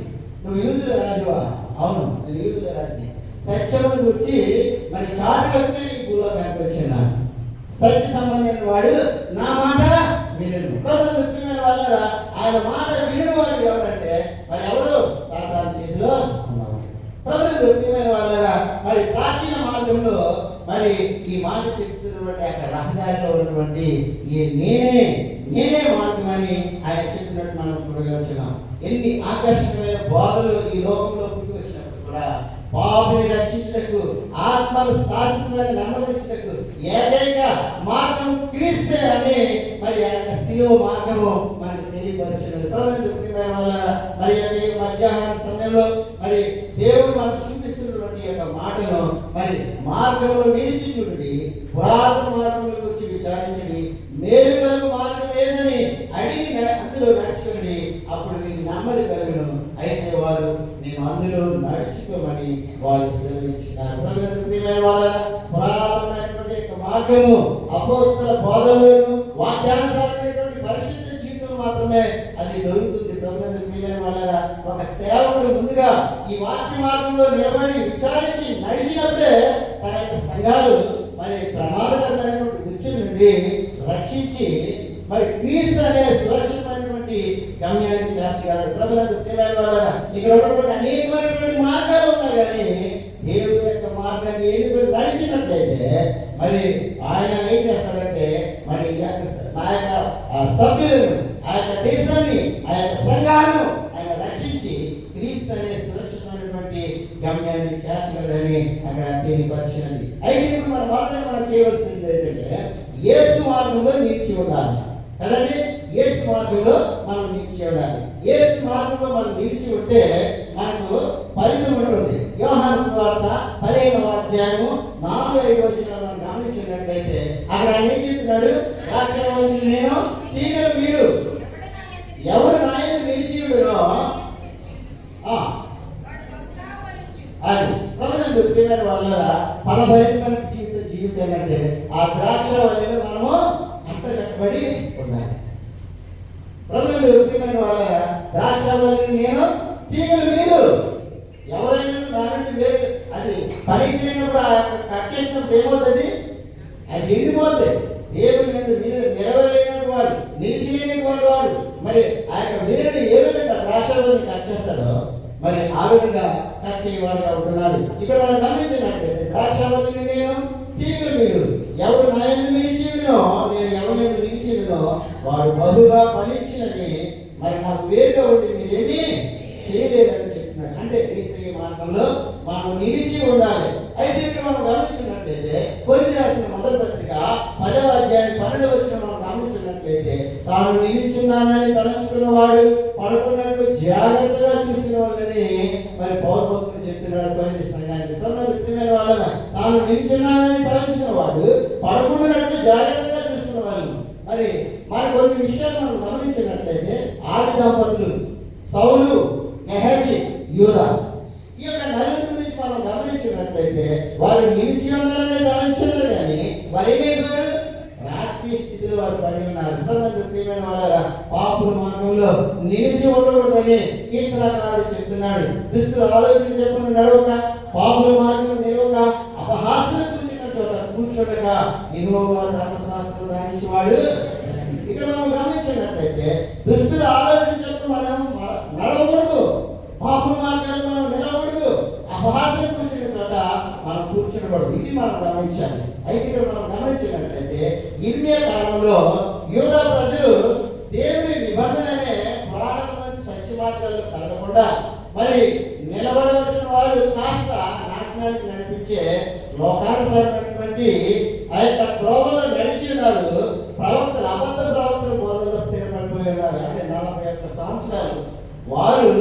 నువ్వు యూదుల రాజువా? అవును, నేను యూదుల రాజుని. సత్యమును గురించి మరి చాటులకునే ఈ భూలోకానికి వచ్చినాను. సత్య సంబంధమైన వాడు నా మాట వినను. ముఖ్యమైన వాళ్ళ ఆయన మాట వినను వాడు ఎవడంటే మరి ఎవరు? సాతాను చేతిలో ఉన్నవాడు. ముఖ్యమైన వాళ్ళ మరి ప్రాచీన మార్గంలో మరి ఈ మాట చెప్తున్నటువంటి యొక్క రహదారిలో ఉన్నటువంటి ఈ నేనే మార్గం అని ఆయన చెప్పినట్టు మనం చూడగలుగుతున్నాం. ఎన్ని ఆకర్షణమైన బోధలు ఈ లోకంలో పుట్టి వచ్చినప్పుడు కూడా పాపుని రక్షించటకు, ఆత్మను శాశ్వతమైన నెమ్మదించటకు ఏకైక మార్గం క్రీస్తే అని మరి ఆ యొక్క శిలువ మార్గము మనకి తెలియపరిచినది. మరి మధ్యాహ్న సమయంలో మరి దేవుడు మనకు చూపిస్తున్నటువంటి యొక్క మాటను మరి మార్గంలో నిలిచి చూడండి, పురాతన మార్గంలో గురించి విచారించండి, మేలుగల మార్గం ఏదని అడిగి అందులో నడుచుకోండి, అప్పుడు మీకు నెమ్మది కలుగును. అయితే వారు నేను అందులో నడుచుకోమని వారు సెలవిచ్చినారు. పురాతనమైనటువంటి యొక్క మార్గము అపోస్తల బోధనలను వాక్యానుసారమైనటువంటి పరిశుద్ధ జీవితం మాత్రమే అది దొరుకుతుంది. ఒక సేవకుడు ముందుగా ఈ వాక్య మార్గంలో నిలబడి విచారించి నడిచినప్పుడే తన యొక్క సంఘాలు మరి ప్రమాదకరమైనటువంటి గుచ్చి నుండి రక్షించి మరి క్రీస్తు అనే సురక్షితమైనటువంటి గమ్యాన్ని చేర్చగలడు. ప్రభుత్వ ఇక్కడ ఉన్నటువంటి అనేకమైనటువంటి మార్గాలు ఉన్నాయి, కానీ దేవుడు దేవుని యొక్క మార్గాన్ని ఎన్నుకొని నడిచినట్లయితే మరి ఆయన ఏం చేస్తారంటే మరి ఆ యొక్క సభ్యులను, ఆ యొక్క దేశాన్ని, ఆ యొక్క సంఘాలను ఆయన రక్షించి క్రీస్తు అనే సురక్షితమైనటువంటి గమ్యాన్ని చేర్చగలడని అక్కడ తెలియపరిచినది. అయితే ఇప్పుడు మనం చేయవలసింది ఏంటంటే యేసు మార్గంలో నిలిచి ఉండాలి కదండి. యేసు మార్గంలో మనం నిలిచి ఉండాలి. యేసు మార్గంలో మనం నిలిచి ఉంటే మనకు ఫలితం ఉంటుంది. యోహాను సువార్త 15వ అధ్యాయము 4-5 వచనాలను మనం గమనించినట్లయితే అక్కడ ఆయన ఏం చెప్తున్నాడు? ద్రాక్షావల్లిని నేను, తీగలు మీరు. ఎవరు నా యందు నిలిచి ఉండునో అది ప్రభునందు ప్రియమైన వాళ్ళరా, ఫలభరితమైన జీవితం జీవించాలంటే ఆ ద్రాక్షావల్లిలో మనము అంటగట్టబడి ఉండాలి. ప్రభునందు ప్రియమైన వాళ్ళరా, ద్రాక్షావల్లిని నేను, తీగలు మీరు. ఎవరైనా దాని వేరు అది పరీక్షినప్పుడు కట్ చేసినప్పుడు ఏమవుతుంది? అది ఎండిపోతుంది. దేవుని నిలవలేనటువంటి వారు, నిలిచిలేనటువంటి వారు మరి ఆ యొక్క వేరుని ఏ విధంగా ద్రాక్షావల్లిని కట్ చేస్తాడో మరి ఆ విధంగా కట్ చేయవారుగా ఉంటున్నారు. ఇక్కడ మనం గమనించినట్లయితే ద్రాక్షావల్లిని నేను, తీగలు మీరు. ఎవరు నా యందు నిలిచి ఉండునో, నేను ఎవరి యందు నిలిచి ఉండునో వాడు బహుగా ఫలించినని మరి నాకు వేరుగా ఉండి మీరేమీ చేయలేదని చెప్తున్నాడు. అంటే క్రీస్తు మార్గంలో మనం నిలిచి ఉండాలి. అయితే ఇక్కడ మనం గమనించినట్లయితే కొరింథీ రాసిన మొదటి పత్రిక 10వ అధ్యాయం 12వ వచనం మనం గమనించినట్లయితే తాను నిలిచున్నానని తలంచుకున్నవాడు పడుకున్నట్లు జాగ్రత్తగా చూసిన వాళ్ళని మరి పౌరు భక్తులు చెప్తున్నాడు కొరింథీ సంఘానికి. ప్రియమైన వాళ్ళ తాను నిలిచున్నానని తలంచుకున్నవాడు పడుకున్నట్లు జాగ్రత్తగా చూసుకున్న వాళ్ళు. మరి కొన్ని విషయాలు మనం గమనించినట్లయితే ఆది దంపతులు సౌలు, గెహజీ, యూదా, ఈ యొక్క నలుగురి గురించి మనం గమనించినట్లయితే వారు నిలిచి ఉన్నారని తలంచున్నారు కానీ వారు ఏమైపోయారు? రాత్రి స్థితిలో వారు పడి ఉన్నారు. ప్రియమైన వాళ్ళ పాపుల మార్గంలో నిలిచి ఉండకూడదని కీర్తనకారుడు చెప్తున్నాడు. దుష్టుల ఆలోచన చెప్పుకుని నడవక, పాపుల మార్గం నిలవక, అపహాస్యం కూర్చున్న చోట కూర్చోడక యెహోవా ధర్మశాస్త్రం ధ్యానించేవాడు. ఇక్కడ మనం గమనించినట్లయితే దుష్టుల ఆలోచన చెప్పు మనం నడవకూడదు, పాపుల మార్గాన్ని మనం నిలవకూడదు, అపహాస్యం కూర్చున్న చోట మనం కూర్చునకూడదు. ఇది మనం గమనించాలి. అయితే ఇక్కడ మనం గమనించినట్లయితే ఇర్మియా కాలంలో యూదా ప్రజలు దేవుని నిబంధన అనే పురాణమైన సత్య మార్గాల్లో కలగకుండా మరి నిలబడవలసిన వారు కాస్త నాశనానికి నడిపించే లోకానుసారమైనటువంటి ఆ యొక్క త్రోవలో నడిచి ఉన్నారు. ప్రవక్తలు, అబద్ధ ప్రవక్తల బోధనలో స్థిరపడిపోయి ఉన్నారు. అంటే 41 సంవత్సరాలు వారు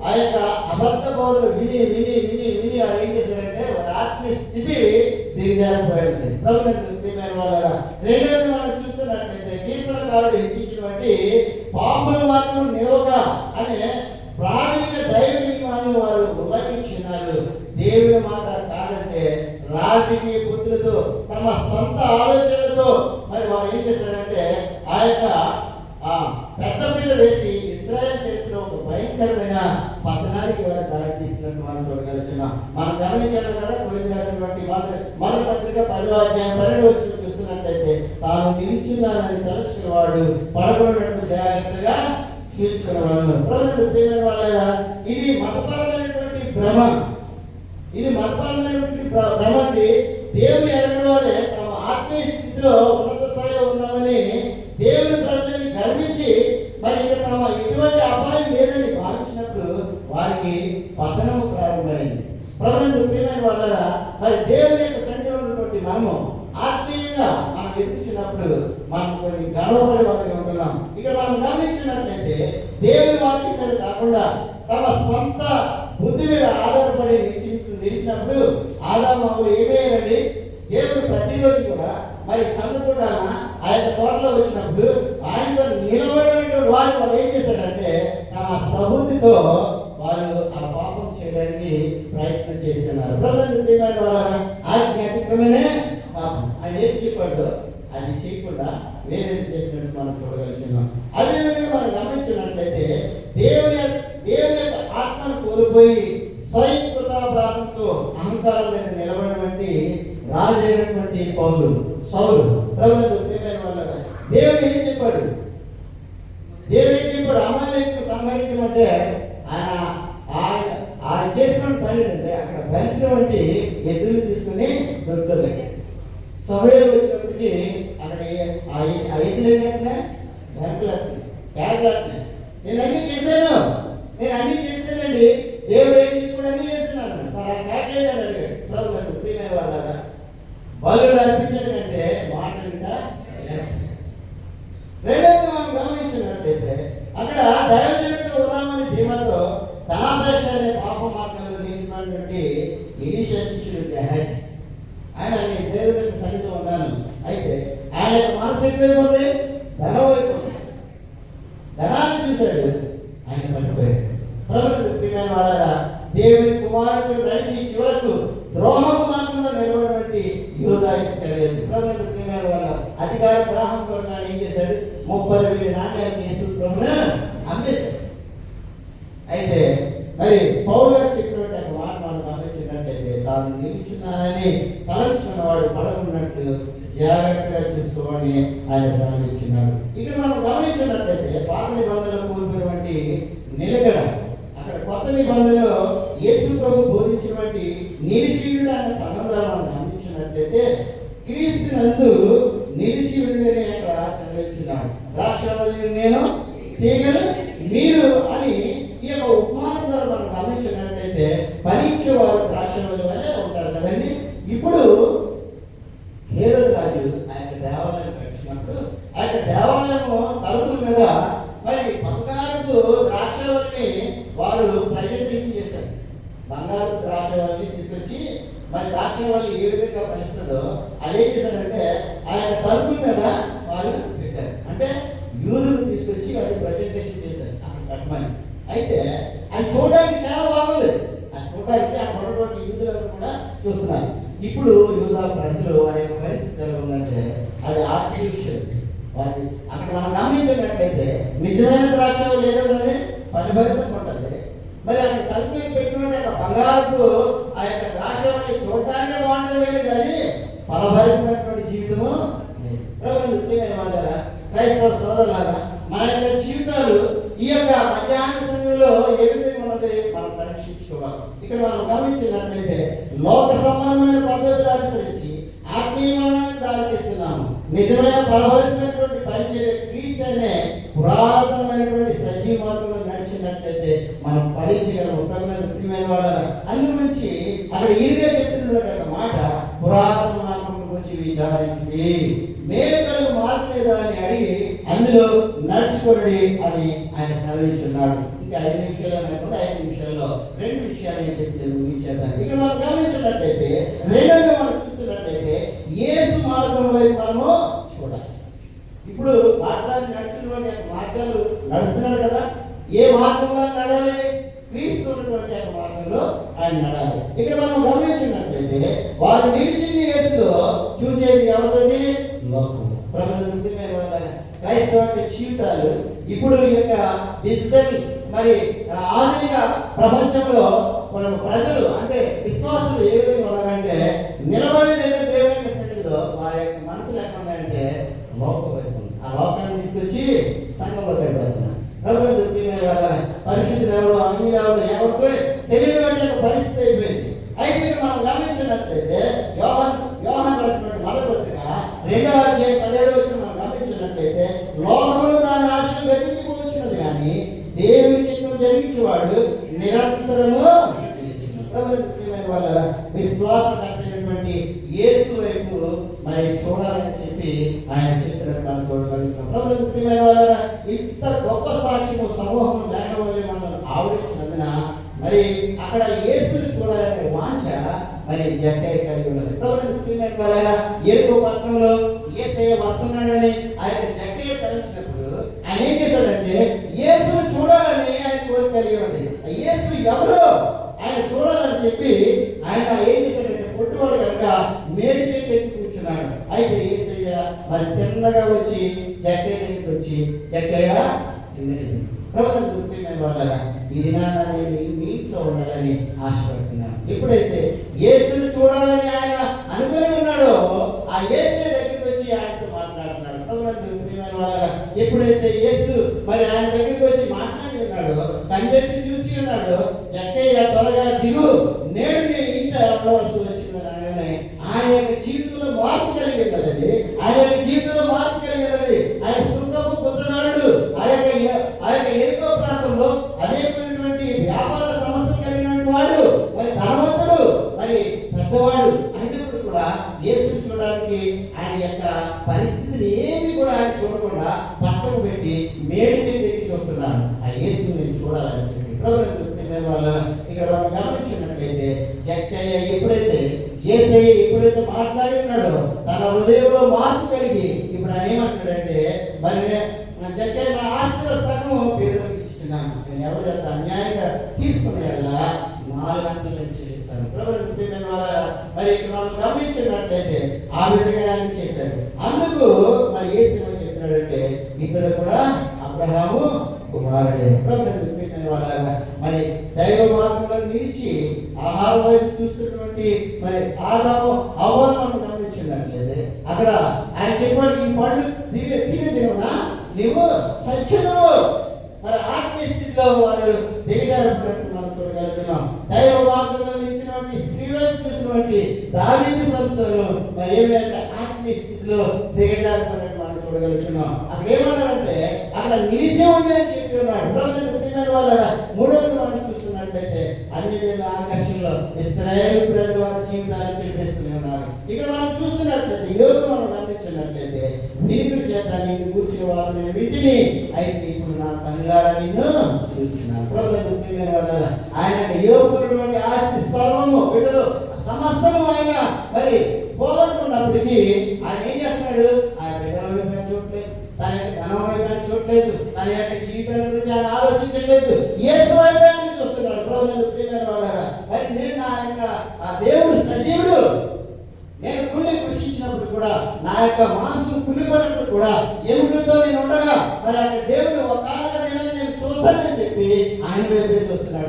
ఆ యొక్క అబద్ధ బోధనలు విని విని విని విని వారు ఏం చేశారంటే వారి ఆత్మీయ స్థితి దిగజారిపోయింది. ప్రభునందు ప్రియమైన వాళ్ళారా, రెండోది మనం చూస్తున్నట్లయితే కీర్తనకారుడు హెచ్చించినటువంటి పాపుల మార్గం నిలవక అనే ప్రాథమిక దైవ నియమాన్ని వారు ఉల్లంఘించున్నారు. దేవుని మాట కాదంటే రాజకీయ బుద్ధులతో, తమ సొంత ఆలోచనలతో మరి వారు ఏం చేశారంటే ఆ యొక్క పెద్దపీట వేసి ఇశ్రాయేల్ చరిత్రలో ఒక భయంకరమైన పతనానికి వారు దారి తీసినట్టు మనం చూడగలుగుతున్నాం. మనం గమనించాలి కదా, కొరింథీ రాసినటువంటి మొదటి పత్రిక 10వ అధ్యాయం 12వ వచనం చూస్తున్నట్లయితే తాను నిలిచున్నానని తలుచుకున్నవాడు పడకున్నట్టు జాగ్రత్తగా చూసుకునేవాళ్ళు. ప్రభుత్వ ప్రియమైన వాళ్ళ ఇది మతపరమైనటువంటి భ్రమ. ఇది మతపరమైనటువంటి భ్రమ అంటే దేవుని ఎరగని వారే తమ ఆత్మీయ స్థితిలో ఉన్నత స్థాయిలో ఉన్నామని దేవుని ప్రజల్ని గర్వించి మరి ఇక తమ ఎటువంటి అపాయం లేదని భావించినప్పుడు వారికి పతనము ప్రారంభమైంది. ప్రభుత్వ ప్రియమైన వాళ్ళ మరి దేవుని యొక్క సన్నిధిలో ఉన్నటువంటి మనము ఆత్మీయంగా మనం ఎదుర్కొచ్చినప్పుడు మనం కొన్ని గర్వపడే వారికి ఉంటున్నాం. ఇక్కడ మనం గమనించినట్లయితే దేవుని వాక్యం మీద కాకుండా తమ సొంత బుద్ధి మీద ఆధారపడి నిలిచినప్పుడు ఆదాము అవ్వలు ఏమయ్యారండి? దేవుడు ప్రతిరోజు కూడా మరి చంద్రపూట ఆ యొక్క తోటలో వచ్చినప్పుడు ఆయనతో నిలబడినటువంటి వాళ్ళు ఏం చేశారంటే తమ సబుద్ధితో వారు ఆ పాపం చేయడానికి ప్రయత్నం చేస్తున్నారు. ప్రియమైన వాళ్ళ ఆజ్ఞ అతిక్రమమే పాపం. ఆయన ఏది చెప్పాడో అది చేయకుండా వేరేది చేసినట్టు మనం చూడగలుగుతున్నాం. అదేవిధంగా మనం గమనించినట్లయితే దేవుని యొక్క ఆత్మను కోల్పోయి స్వయంకృత ప్రాంతంతో అహంకారం మీద నిలబడినటువంటి రాజు అయినటువంటి సౌలు. ప్రభుత్వ ప్రియమైన వాళ్ళ దేవుడు ఏం చెప్పాడు? అమాలేకులను సంహరించమంటే ఆయన చేసిన పని అంటే అక్కడ బలిసిన మెరిసినటువంటి ఎద్దులు తీసుకుని దొడ్లో కట్టాడు. సమయంలో వచ్చినప్పటికీ అక్కడ ఆ ఎద్దులు ఏం చేస్తున్నాయి? ట్యాగ్లాడుతున్నాయి. నేను అన్నీ చేశానండి, దేవుడు ఏం చెప్పి అన్నీ చేస్తున్నాను. మరి ఆ ట్యాగ్లైట్ అని అడిగాడు. ప్రభు నన్ను ప్రియమైన వాళ్ళ బలులు అర్పించడం అంటే మాట వింటా. రెండోది మనం గమనించినట్లయితే అక్కడ దైవజనుడితో ఉన్నామని ధీమాతో ధనాపేక్ష అనే పాప మార్గంలో నిలిచినటువంటి ఎలీషా శిష్యుడు గెహాజీ, ఆయన నేను దేవుడి సన్నిధిలో ఉన్నాను. అయితే ఆయన యొక్క మనసు ఎక్కువైపోతే ధనం అయిపోతుంది. ధనాన్ని చూశాడు, ఆయన పట్టిపోయాడు. ప్రభుత్వ ప్రియమైన వాళ్ళ దేవుని కుమారుడు నడిచి చివరకు ద్రోహం మార్గంలో నిలబడినటువంటి యూదా ఇస్కరియోతు. ప్రభుత్వ ప్రియమైన వాళ్ళ అధికార ద్రోహం కొరకు ఆయన ఏం చేశాడు? 30,000 నాణ్యాలు యేసు ప్రభువును అమ్మేశాడు. అయితే మరి పౌలు గారు చెప్పినట్టు ఒక మాట మనం గమనించినట్టయితే తాను నిలుచున్నానని తలంచుకున్నవాడు పడకున్నట్టు జాగ్రత్తగా చూసుకోమని ఆయన సెలవిచ్చున్నాడు. ఇక్కడ మనం గమనించినట్లయితే పాత నిబంధనలో కోల్పోయినటువంటి నిలకడ, అక్కడ కొత్త నిబంధనలో యేసు ప్రభు బోధించినటువంటి నిలిచియుడు అనే పదం ద్వారా మనం గమనించినట్లయితే క్రీస్తునందు నిలిచియుడని అక్కడ సెలవిచ్చున్నాడు. ద్రాక్షవల్లి నేను, తీగలు మీరు అని ఈ యొక్క ఉపమానం ద్వారా మనం గమనించినట్లయితే పరీక్ష వారు ద్రాక్షవల్లి వల్లే ఉంటారు కదండి. ఇప్పుడు హేరోదు రాజు ఆ యొక్క దేవాలయం కట్టించినప్పుడు ఆ యొక్క దేవాలయము తలుపుల మీద మరి బంగారపు ద్రాక్షవల్లిని వారు ప్రజెంటేషన్ చేశారు. బంగారు ద్రాక్షవల్లిని తీసుకొచ్చి మరి ద్రాక్షవల్లి ఏ విధంగా పనిస్తుందో అదేం చేశారంటే ఆ యొక్క తలుపుల మీద వారు పెట్టారు. అంటే యూదులు తీసుకొచ్చి వారు ప్రజెంటేషన్ చేశారు అక్కడ కట్టమని. అయితే అది చూడడానికి చాలా బాగుంది. అది చూడడానికి ఆ ఉన్నటువంటి యూదులను కూడా చూస్తున్నారు. ఇప్పుడు యూదా ప్రజలు వారి యొక్క పరిస్థితి ఎలా ఉందంటే అది ఆర్టిఫిషియల్. వారి అక్కడ మనం గమనించినట్లయితే నిజమైన ద్రాక్షవల్లి ఏదంటే పరిభరితం ఉంటుంది. మరి అక్కడ తలుపు మీద పెట్టినటువంటి బంగారపు ఆ యొక్క ద్రాక్షవల్లి చూడటానికే బాగుంటుంది కానీ ఫలభరితమైనటువంటి జీవితము లేదు. ప్రభుత్వమైన వాళ్ళ క్రైస్తవ సోదరులారా, మన యొక్క జీవితాలు ఈ యొక్క మధ్యాహ్న సమయంలో ఏ విధంగా ఉన్నది మనం పరీక్షించుకోవాలి. ఇక్కడ మనం గమనించినట్లయితే లోక సంబంధమైన పద్ధతులు అనుసరించి ఆత్మీయ మరణానికి దారితీస్తున్నాము. నిజమైన ఫలభరితమైనటువంటి పరిచర్య క్రీస్తునే పురాతనమైనటువంటి సజీవ మార్గంలో నడిచినట్లయితే మనం ఫలించగలము. ప్రియమైన వాళ్ళ అందు గురించి అక్కడ ఇరుగా చెప్పినటువంటి ఒక మాట, పురాతన మార్గం గురించి విచారించుడి, మేలు కలుగు మార్గం మీద అని అడిగి అందులో నడుచుకోండి అని ఆయన సెలవిస్తున్నాడు. ఇంకా 5 నిమిషాలు అనుకుంటే 5 నిమిషాల్లో 2 విషయాలు నేను చెప్పి నేను ముగించేద్దాం. ఇక్కడ మనం గమనించినట్లయితే రెండోగా మనం చూస్తున్నట్లయితే యేసు మార్గం వైపు మనము చూడాలి. ఇప్పుడు పాఠశాల నడుచుకున్నటువంటి మార్గాలు నడుస్తున్నాడు కదా, ఏ మార్గంలో నడాలి? క్రీస్తు ఉన్నటువంటి ఒక మార్గంలో ఆయన నడాలి. ఇక్కడ మనం గమనించినట్లయితే వారు నిలిచింది యేసులో, చూసేది ఎవరితోటి? లోకం. ప్రభుత్వ క్రైస్తవ జీవితాలు ఇప్పుడు ఈ యొక్క డిజిటల్ మరి ఆధునిక ప్రపంచంలో మనం ప్రజలు అంటే విశ్వాసులు ఏ విధంగా ఉన్నారంటే నిలబడేదంటే దేవుని యొక్క సన్నిధిలో వారి యొక్క మనసులు ఎక్కడ ఉన్నాయంటే లోకం వైపు. ఆ లోకాన్ని తీసుకొచ్చి సంఘంలో పెట్టుకుంటున్నారు. ప్రభుత్వ పరిశుద్ధులు ఎవరు, అన్యులు ఎవరు, ఎవరికి తెలియని యొక్క పరిస్థితి అయిపోయింది. అయితే మనం గమనించినట్లయితే యోహాను రాసినటువంటి మొదటి పత్రిక 2వ అధ్యాయం 17వ వచనం మనం గమనించినట్లయితే లోకమును దాని ఆశను గతించిపోవచ్చున్నది కానీ దేవుని చిత్తం జరిగించేవాడు నిరంతరము వాళ్ళ విశ్వాసకర్తైనటువంటి యేసు వైపు మరి చూడాలని చెప్పి ఆయన చెప్పినట్టు మనం చూడగలుగుతాం. ప్రభుత్వమైన వాళ్ళ ఇంత గొప్ప సాక్ష్యము సమూహం మేఘవల్లి మనం ఆవరించినందున మరి అక్కడ యేసుని చూడాలనే వాంఛ మరి జక్కయ్య కలిగి ఉన్నది. ప్రభుత్వమైన వాళ్ళ ఎరుకో పట్టణంలో యేసయ్య వస్తున్నాడని ఆ యొక్క జక్కయ్య తలంచినప్పుడు ఆయన ఏం చేశాడంటే యేసుని చూడాలని ఆయన కోరిక కలిగి ఉంది. యేసు ఎవరు ఆయన చూడాలని చెప్పి ఆయన ఏం చేశాడంటే పొట్టువాడు కనుక మేడి చెట్టు ఎక్కి కూర్చున్నాడు. అయితే యేసయ్య మరి తిన్నగా వచ్చి జక్కయ్య దగ్గరికి వచ్చి జక్కయ్య ప్రభుత్వం గుర్తిమైన వాళ్ళ ఈ దినాన్ని నేను మీ ఇంట్లో ఉండాలని ఆశపడుతున్నాను. ఎప్పుడైతే యేసుని చూడాలని ఆయన అనుకుని ఉన్నాడో ఆ యేసు దగ్గరికి వచ్చి ఆయనతో మాట్లాడుతున్నాడు. ప్రభుత్వం గుర్తిమైన వాళ్ళ ఎప్పుడైతే యేసు మరి ఆయన దగ్గరికి వచ్చి మాట్లాడి ఉన్నాడో, కన్నెత్తి చూసి ఉన్నాడో, జక్కయ్య త్వరగా దిగు, నేడు నేను ఇంట్లో ఆయన యొక్క పరిస్థితిని ఏమి కూడా ఆయన చూడకుండా పక్కకు పెట్టి మేడి చెట్టు ఎక్కి చూస్తున్నాడు. ఆ యేసుని నేను చూడాలని చెప్పి వాళ్ళ ఇక్కడ మనం గమనించినట్లయితే జక్కయ్య ఎప్పుడైతే మాట్లాడి ఉన్నాడో తన హృదయంలో మార్పు కలిగి ఇప్పుడు ఆయన ఏమంటాడంటే, మరి జక్కయ్య నా ఆస్తుల సగము పేదలకు ఇచ్చిస్తున్నాను, నేను ఎవరి చేత అన్యాయంగా తీసుకునేలా 4 గంటలు నేను చెల్లిస్తాను. మరి ఇక్కడ మనం గమనించినట్లయితే ఆ విధంగా ఆయన చేశాడు. అందుకు మరి యేసు ఏమని చెప్తున్నాడంటే, ఇద్దరు కూడా అబ్రహాము కుమారుడే. మరి దైవ మార్గంలో నిలిచి ఆహారం వైపు చూస్తున్నటువంటి మరి ఆదాము అవ్వను మనం గమనించినట్లయితే అక్కడ ఆయన చెప్పాడు, ఈ పండు తినేదినా నీవు చచ్చినవు. మరి ఆత్మీయ స్థితిలో వారు దిగజారినట్టు మనం చూడగలుగుతున్నాం. దైవ మార్గంలో నిలిచినటువంటి స్త్రీ వైపు చూసినటువంటి దావీదు సంస్థలు మరి ఏమంటే ఆత్మీయ స్థితిలో దిగజారిపోయినట్టు మనం చూడగలుగుతున్నాం. అక్కడ ఏమన్నారంటే అక్కడ నిలిచి ఉండే అని చెప్పి ఉన్నాడు. వాళ్ళ 3వ మనం చూస్తున్నట్లయితే అన్యజనుల ఆకర్షణలో ఇశ్రాయేలు ప్రజల వారి జీవితాన్ని చెడిపేస్తూనే ఉన్నారు. ఇక్కడ మనం చూస్తున్నట్లయితే యోగు మనం గమనించినట్లయితే వినికిడి చేత నిన్ను కూర్చుని వాళ్ళు నేను వింటిని, అయితే ఇప్పుడు నా కనులారా నిన్ను చూస్తున్నాను. ఆయన యోగున్నటువంటి ఆస్తి సర్వము బిడ్డలు సమస్తము ఆయన మరి పోగొట్టుకున్నప్పటికీ ఆయన ఏం చేస్తున్నాడు, ఆయన బిడ్డల వైపు చూడలేదు, తన యొక్క ధనం వైపు చూడలేదు, తన యొక్క జీవితం గురించి ఆయన ఆలోచించట్లేదు, యేసు వైపు ఆయన చూస్తున్నాడు. మరి నేను నా యొక్క ఆ దేవుడు సజీవుడు, నేను కుళ్ళి కృషించినప్పుడు కూడా నా యొక్క మాంసం కుళ్ళిపోయినప్పుడు కూడా ఎముకలతో నేను ఉండగా మరి ఆ దేవుడు ఒక దినాన్ని నేను చూస్తానని చెప్పి ఆయన వైపే చూస్తున్నాడు.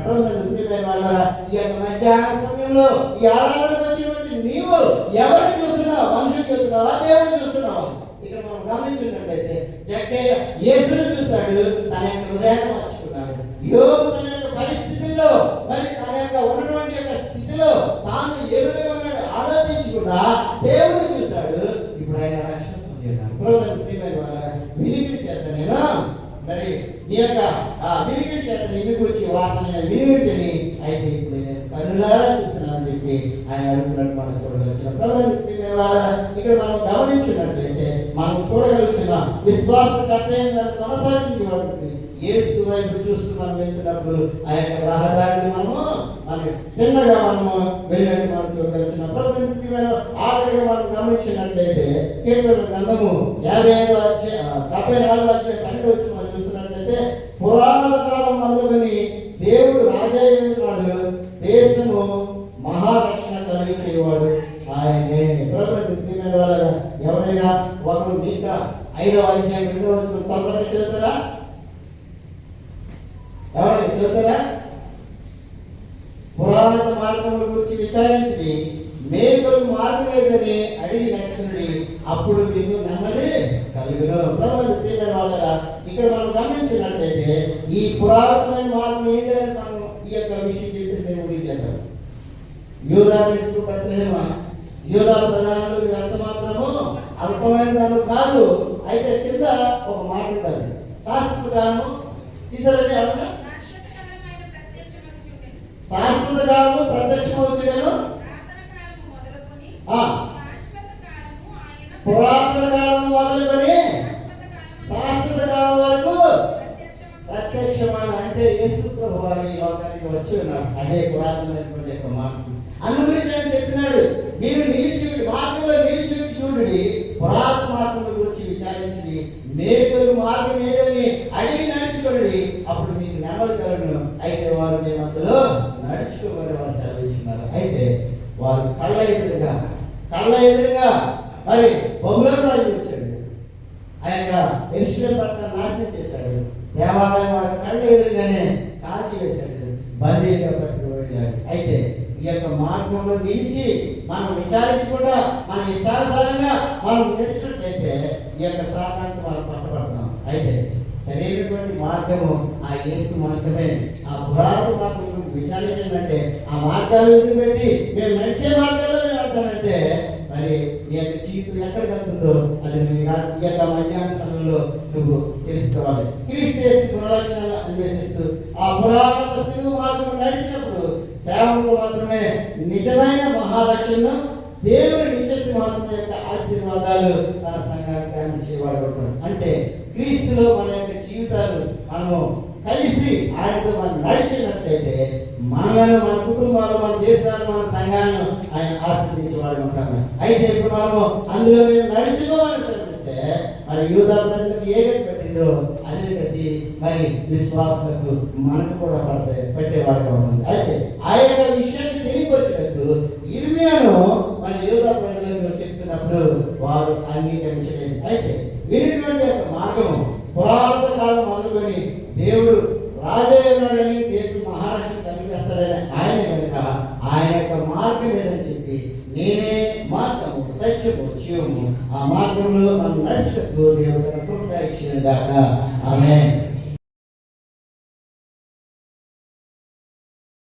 ఈ యొక్క మధ్యాహ్న సమయంలో ఈ ఆరాధనకు వచ్చినటువంటి నీవు ఎవరిని చూస్తున్నావు? మనుషులు చూస్తున్నావా, దేవుడు చూస్తున్నావా? ఇక్కడ మనం గమనించినట్లయితే జక్కయ్య యేసును చూశాడు, తన యొక్క హృదయాన్ని మార్చుకున్నాడు. యోగు తన యొక్క పరిస్థితుల్లో మరి తన యొక్క ఉన్నటువంటి యొక్క స్థితిలో తాను ఏ విధంగా ఉన్నాడు ఆలోచించకుండా దేవుడిని చూశాడు. ఇప్పుడు ఆయన రక్షణ పొందాడు. వినికిడి చేత నేను మరి నీ యొక్క వినికిడి చేత నిన్ను వచ్చి వార్తని వినివింటిని, అయితే ఇప్పుడు నేను కన్నులారా చూస్తున్నానని చెప్పి ఆయన అడుగుతున్నట్టు మనం చూడగలుగుతున్నాం. ఇక్కడ మనం గమనించినట్లయితే మనం చూడగలుగుతున్న విశ్వాసకర్త కొనసాగించేవాడు యేసు వైపు చూస్తూ మనం వెళ్తున్నప్పుడు ఆ యొక్క రహదారిని మనం తిన్నగా మనము వెళ్ళినట్టు మనం చూడగలుగుతున్నాం. ఆఖరిగా మనం గమనించినట్లయితే కీర్తన గ్రంథము 55వ అధ్యాయం 74వ అధ్యాయం 12వ మనం చూస్తున్నట్లయితే పురాతన కాలం మొదలుకొని దేవుడు రాజా ఉన్నాడు, దేశము మహారక్షణ కలిగి చేయవాడు ఆయనే. ఎవరైనా ఒకరు ఇంకా 5వ అధ్యాయం 2వ వచనం తొందరగా చదువుతారా? ఎవరైనా చదువుతారా? పురాతన మార్గముల గురించి విచారించి మేలు మార్గం లేదని అడిగి నడుచుకుని అప్పుడు మీకు నెమ్మది కలుగును. ఇక్కడ మనం గమనించినట్లయితే ఈ పురాతనమైన మార్గం ఏంటంటే మనం ఈ యొక్క విషయం చెప్పేసి నేను ముగించేద్దాం. యూదా దేశపు బెత్లెహేమ, యూదా ప్రధానులు ఎంత మాత్రము అల్పమైన దాని కాదు. అయితే కింద ఒక మాట ఉంటుంది, శాశ్వత కాలము తీసారండి. అవునా, శాశ్వత కాలము ప్రత్యక్షమవుతుడను, పురాతన కాలం మొదలుకొని శాశ్వత కాలం వరకు ప్రత్యక్షమైన అంటే యేసు ప్రభువు వారు ఈ లోకానికి వచ్చి ఉన్నారు. అదే పురాతనమైనటువంటి యొక్క మార్గం. అందుగురించి ఆయన చెప్తున్నాడు, మీరు నిలిచి మార్గంలో నిలిచి చూడండి, పురాతన మార్గంలో వచ్చి విచారించి మేలు మార్గం ఏదని అడిగి నడుచుకోండి, అప్పుడు మీకు నెమ్మది కలుగును. అయితే వారు మీ మధ్యలో నడుచుకోమని వారు సెలవిస్తున్నారు. అయితే వారు కళ్ళ ఎదురుగా మరి బబులోను రాజు వచ్చాడు, ఆ యొక్క యెరూషలేము పట్టణాన్ని నాశనం చేశాడు, దేవాలయం వారి కళ్ళ ఎదురుగానే కాల్చి వేశాడు, బందీగా పట్టుకుపోయాడు. అయితే ఈ యొక్క మార్గంలో నిలిచి మనం విచారించకుండా మన ఇష్టానుసారంగా మనం నడిచినట్లయితే ఈ యొక్క సాతానికి మనం పట్టబడతాం. అయితే సరైనటువంటి మార్గము ఆ యేసు మార్గమే. ఆ పురాతన మార్గం విచారించాలంటే ఆ మార్గాలు వదిలిపెట్టి మేము నడిచే మార్గాల్లో మేము వెళ్తానంటే మరి నీ యొక్క జీవితం ఎక్కడ కలుగుతుందో అది ఈ యొక్క మధ్యాహ్న సమయంలో నువ్వు తెలుసుకోవాలి. క్రీస్తు గుణలక్షణాలు అన్వేషిస్తూ ఆ పురాతన శిలువ మార్గం నడిచినప్పుడు సేవకు మాత్రమే నిజమైన మహారక్షణను దేవుని నిత్య సింహాసనం యొక్క ఆశీర్వాదాలు తన సంఘానికి అందించేవాడు. అంటే క్రీస్తులో మన యొక్క జీవితాలు మనము కలిసి ఆయనతో మనం నడిచినట్లయితే మనలను, మన కుటుంబాలు, మన దేశాలు, మన సంఘాలను ఆయన ఆశీర్వదించేవాడు ఉంటాము. అయితే ఇప్పుడు మనము అందులో మేము నడుచుకోవాలని చెప్తే మరి యూదా ప్రజలకు ఏ గతి పెట్టిందో అదే గతి మరి విశ్వాసులకు మనకు కూడా పెట్టేవాడుగా ఉంటుంది. అయితే ఆ యొక్క విషయాన్ని తెలియపరిచినట్టు ఇర్మియాను మరి యూదా ప్రజలకు చెప్తున్నప్పుడు వారు అంగీకరించలేదు. అయితే వినేటువంటి యొక్క మార్గము పురాతన కాలం మొదలుకొని దేవుడు రాజయ్యన్నాడని, దేశం మహారాష్ట్ర కలిగేస్తాడని ఆయన కనుక ఆయన యొక్క మార్గం ఏదని చెప్పి నేనే మార్గము, సత్యము, జీవము, ఆ మార్గంలో మనం నడిచినట్టు దేవుడు తన కృప ఇచ్చిన దాకా ఆమేన్.